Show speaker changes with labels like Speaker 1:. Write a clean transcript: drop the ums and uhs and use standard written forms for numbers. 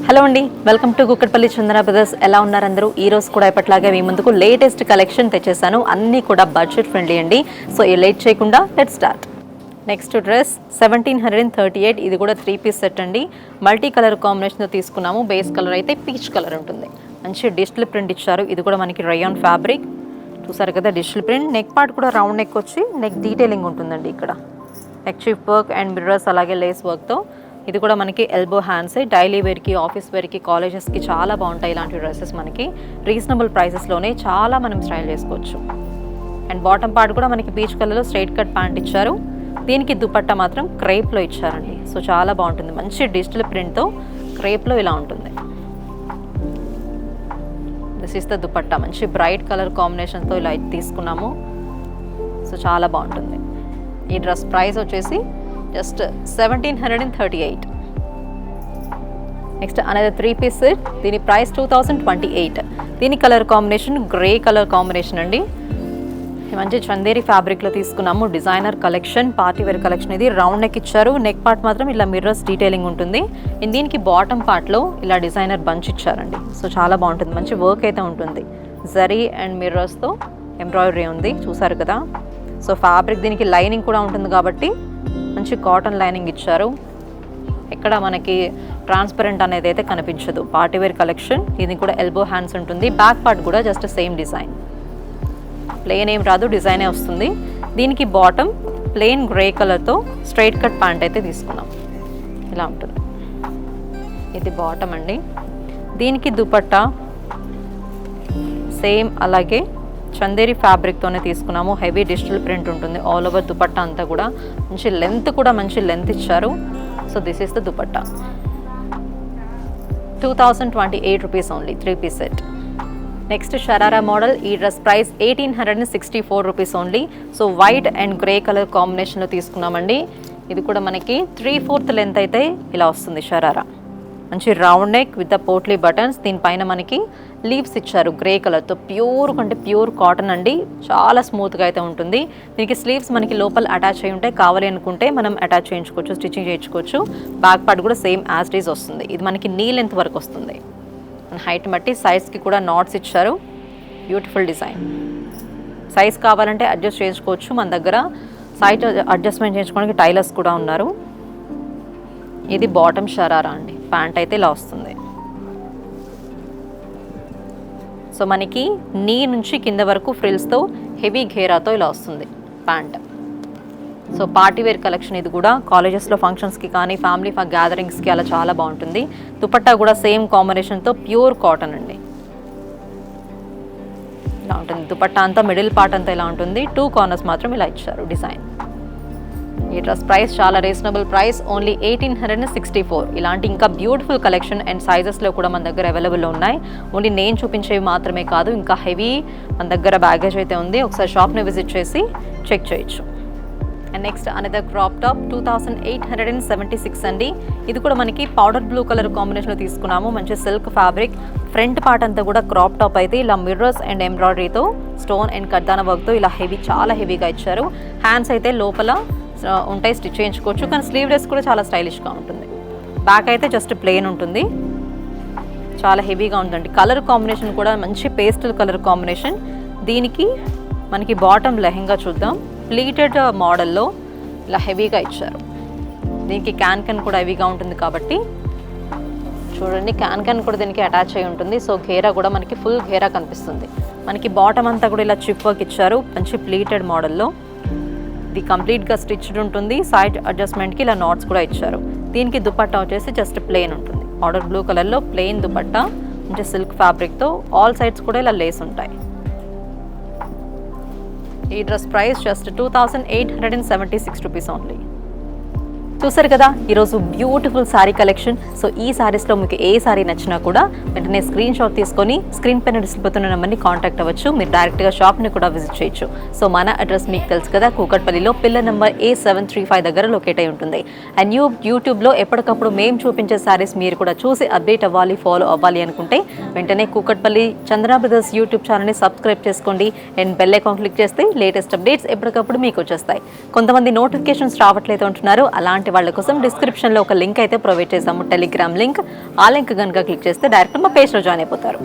Speaker 1: Hello అండి, welcome to Kukatpally Chandana brothers. ఎలా ఉన్నారు అందరూ? ఈ రోజు కూడా ఎప్పటిలాగే మీ ముందుకు లేటెస్ట్ కలెక్షన్ తెచ్చేసాను. అన్నీ కూడా బడ్జెట్ ఫ్రెండ్లీ అండి. సో ఈ లేట్ చేయకుండా లెట్ స్టార్ట్. Next dress 1738. ఇది కూడా 3 పీస్ సెట్ అండి. మల్టీ కలర్ కాంబినేషన్తో తీసుకున్నాము. బేస్ కలర్ అయితే పీచ్ కలర్ ఉంటుంది. మంచి డిజిటల్ ప్రింట్ ఇచ్చారు. ఇది కూడా మనకి రయాన్ ఫ్యాబ్రిక్ చూసారు కదా, డిజిటల్ ప్రింట్. నెక్ పార్ట్ కూడా రౌండ్ నెక్ వచ్చి నెక్ డీటెయిలింగ్ ఉంటుందండి. ఇక్కడ neck chief work and mirrors అలాగే లేస్ వర్క్తో. ఇది కూడా మనకి ఎల్బో హ్యాండ్స్. డైలీ వేర్కి, ఆఫీస్ వేర్కి, కాలేజెస్కి చాలా బాగుంటాయి ఇలాంటి డ్రెస్సెస్. మనకి రీజనబుల్ ప్రైసెస్లోనే చాలా మనం స్టైల్ చేసుకోవచ్చు. అండ్ బాటమ్ పార్ట్ కూడా మనకి పీచ్ కలర్లో స్ట్రైట్ కట్ ప్యాంట్ ఇచ్చారు. దీనికి దుపట్టా మాత్రం క్రేప్లో ఇచ్చారండి. సో చాలా బాగుంటుంది. మంచి డిజిటల్ ప్రింట్తో క్రేప్లో ఇలా ఉంటుంది. This is the dupatta. మంచి బ్రైట్ కలర్ కాంబినేషన్తో ఇలా తీసుకున్నాము. సో చాలా బాగుంటుంది. ఈ డ్రెస్ ప్రైస్ వచ్చేసి just 1738. Next another 3 piece set. దీని ప్రైస్ 2028. దీని colour combination grey colour combination అండి. మంచి చందేరి ఫ్యాబ్రిక్లో తీసుకున్నాము. Designer collection, party wear collection. ఇది రౌండ్ నెక్ ఇచ్చారు. నెక్ పార్ట్ మాత్రం ఇలా మిర్రర్స్ డీటెయిలింగ్ ఉంటుంది. దీనికి బాటమ్ పార్ట్లో ఇలా డిజైనర్ బంచ్ ఇచ్చారండి. సో చాలా బాగుంటుంది. మంచి వర్క్ అయితే ఉంటుంది. జరీ అండ్ మిర్రర్స్తో ఎంబ్రాయిడరీ ఉంది చూసారు కదా. సో ఫ్యాబ్రిక్ దీనికి లైనింగ్ కూడా ఉంటుంది కాబట్టి మంచి కాటన్ లైనింగ్ ఇచ్చారు. ఎక్కడ మనకి ట్రాన్స్పరెంట్ అనేది అయితే కనిపించదు. Party wear collection. ఇది కూడా ఎల్బో హ్యాండ్స్ ఉంటుంది. బ్యాక్ పార్ట్ కూడా జస్ట్ సేమ్ డిజైన్. ప్లెయిన్ ఏం రాదు, డిజైనే వస్తుంది. దీనికి బాటమ్ ప్లెయిన్ గ్రే కలర్తో స్ట్రైట్ కట్ ప్యాంట్ అయితే తీసుకున్నాం. ఇలా ఉంటుంది. ఇది బాటమ్ అండి. దీనికి దుపట్టా సేమ్ అలాగే చందేరి ఫ్యాబ్రిక్తోనే తీసుకున్నాము. హెవీ డిజిటల్ ప్రింట్ ఉంటుంది ఆల్ ఓవర్ దుపట్టా అంతా కూడా. మంచి లెంత్ కూడా మంచి లెంత్ ఇచ్చారు. So this is the dupatta. 2028 rupees only 3 piece set. Next sharara model. ఈ dress price 1864 rupees only. So white and grey colour కాంబినేషన్లో తీసుకున్నామండి. ఇది కూడా మనకి 3/4 లెంత్ అయితే ఇలా వస్తుంది షరారా. మంచి round neck with the potli buttons. దీనిపైన మనకి లీవ్స్ ఇచ్చారు గ్రే కలర్తో. ప్యూర్ కంటే ప్యూర్ కాటన్ అండి. చాలా స్మూత్గా అయితే ఉంటుంది. దీనికి స్లీవ్స్ మనకి లోపల అటాచ్ అయి ఉంటాయి. కావాలి అనుకుంటే మనం అటాచ్ చేయించుకోవచ్చు, స్టిచ్చింగ్ చేయించుకోవచ్చు. బ్యాక్ పార్ట్ కూడా సేమ్ యాజ్ ఇట్ ఈజ్ వస్తుంది. ఇది మనకి నీ లెంత్ వరకు వస్తుంది. హైట్ బట్టి సైజ్కి కూడా నాట్స్ ఇచ్చారు. Beautiful design. సైజ్ కావాలంటే అడ్జస్ట్ చేసుకోవచ్చు. మన దగ్గర సైజ్ అడ్జస్ట్మెంట్ చేయించుకోవడానికి టైలర్స్ కూడా ఉన్నారు. ఇది బాటమ్ షరారా అండి. ప్యాంట్ అయితే ఇలా వస్తుంది. సో మనకి నీ నుంచి కింద వరకు ఫ్రిల్స్తో హెవీ ఘేరాతో ఇలా వస్తుంది pant. So party wear collection. ఇది కూడా కాలేజెస్లో ఫంక్షన్స్కి కానీ ఫ్యామిలీ గ్యాదరింగ్స్కి అలా చాలా బాగుంటుంది. దుపట్టా కూడా సేమ్ కాంబినేషన్తో ప్యూర్ కాటన్ అండి. ఇలా ఉంటుంది. దుపట్టా అంతా మిడిల్ పార్ట్ అంతా ఇలా ఉంటుంది. 2 కార్నర్స్ మాత్రం ఇలా ఇచ్చారు డిజైన్. ఈ డ్రెస్ ప్రైస్ చాలా రీజనబుల్ ప్రైస్. ఓన్లీ 1864. ఇలాంటి ఇంకా బ్యూటిఫుల్ కలెక్షన్ అండ్ సైజెస్లో కూడా మన దగ్గర అవైలబుల్లో ఉన్నాయి. ఓన్లీ నేను చూపించేవి మాత్రమే కాదు, ఇంకా హెవీ మన దగ్గర బ్యాగేజ్ అయితే ఉంది. ఒకసారి షాప్ని విజిట్ చేసి చెక్ చేయొచ్చు. And next another crop top 2876 అండి. ఇది కూడా మనకి పౌడర్ బ్లూ కలర్ కాంబినేషన్లో తీసుకున్నాము. మంచి సిల్క్ ఫ్యాబ్రిక్. ఫ్రంట్ పార్ట్ అంతా కూడా క్రాప్ టాప్ అయితే ఇలా మిర్రర్స్ అండ్ ఎంబ్రాయిడరీతో స్టోన్ అండ్ కర్దానా వర్క్తో ఇలా హెవీ, చాలా హెవీగా ఇచ్చారు. హ్యాండ్స్ అయితే లోపల ఉంటాయి, స్టిచ్ చేయించుకోవచ్చు. కానీ స్లీవ్లెస్ కూడా చాలా స్టైలిష్గా ఉంటుంది. బ్యాక్ అయితే జస్ట్ ప్లెయిన్ ఉంటుంది. చాలా హెవీగా ఉందండి. కలర్ కాంబినేషన్ కూడా మంచి పేస్టల్ కలర్ కాంబినేషన్. దీనికి మనకి బాటమ్ లెహెంగా చూద్దాం. ప్లీటెడ్ మోడల్లో ఇలా హెవీగా ఇచ్చారు. దీనికి క్యాన్ కూడా హెవీగా ఉంటుంది కాబట్టి చూడండి, క్యాన్ కూడా దీనికి అటాచ్ అయి ఉంటుంది. సో ఘేరా కూడా మనకి ఫుల్ ఘేరా కనిపిస్తుంది. మనకి బాటమ్ అంతా కూడా ఇలా చిప్ వర్క్ ఇచ్చారు. మంచి ప్లీటెడ్ మోడల్లో. ఇది కంప్లీట్గా స్టిచ్డ్ ఉంటుంది. సైడ్ అడ్జస్ట్మెంట్కి ఇలా నాట్స్ కూడా ఇచ్చారు. దీనికి దుపట్టా వచ్చేసి జస్ట్ ప్లెయిన్ ఉంటుంది. ఆర్డర్ బ్లూ కలర్లో ప్లెయిన్ దుపట్టా. అంటే సిల్క్ ఫ్యాబ్రిక్తో ఆల్ సైడ్స్ కూడా ఇలా లేస్ ఉంటాయి. ఈ dress price just 2876 rupees only. చూసారు కదా ఈరోజు బ్యూటిఫుల్ శారీ కలెక్షన్. సో ఈ శారీస్లో మీకు ఏ శారీ నచ్చినా కూడా వెంటనే స్క్రీన్ షాట్ తీసుకొని స్క్రీన్ పైన డిస్ప్లేతున్న నెంబర్ని కాంటాక్ట్ అవ్వచ్చు. మీరు డైరెక్ట్గా షాప్ని కూడా విజిట్ చేయొచ్చు. సో మన అడ్రస్ మీకు తెలుసు కదా, కూకట్పల్లిలో పిల్లర్ నెంబర్ A735 దగ్గర లొకేట్ అయి ఉంటుంది. అండ్ యూట్యూబ్లో ఎప్పటికప్పుడు మేము చూపించే శారీస్ మీరు కూడా చూసి అప్డేట్ అవ్వాలి, ఫాలో అవ్వాలి అనుకుంటే వెంటనే కూకట్పల్లి చందన బ్రదర్స్ యూట్యూబ్ ఛానల్ని సబ్స్క్రైబ్ చేసుకోండి. అండ్ బెల్ ఐకాన్ క్లిక్ చేస్తే లేటెస్ట్ అప్డేట్స్ ఎప్పటికప్పుడు మీకు వచ్చేస్తాయి. కొంతమంది నోటిఫికేషన్స్ రావట్లేదు అంటున్నారు. అలాంటి అలాంటి వాళ్ళ కోసం డిస్క్రిప్షన్లో ఒక లింక్ అయితే ప్రొవైడ్ చేసాము, టెలిగ్రామ్ లింక్. ఆ లింక్ కనుక క్లిక్ చేస్తే డైరెక్ట్ మా పేజ్లో జాయిన్ అయిపోతారు.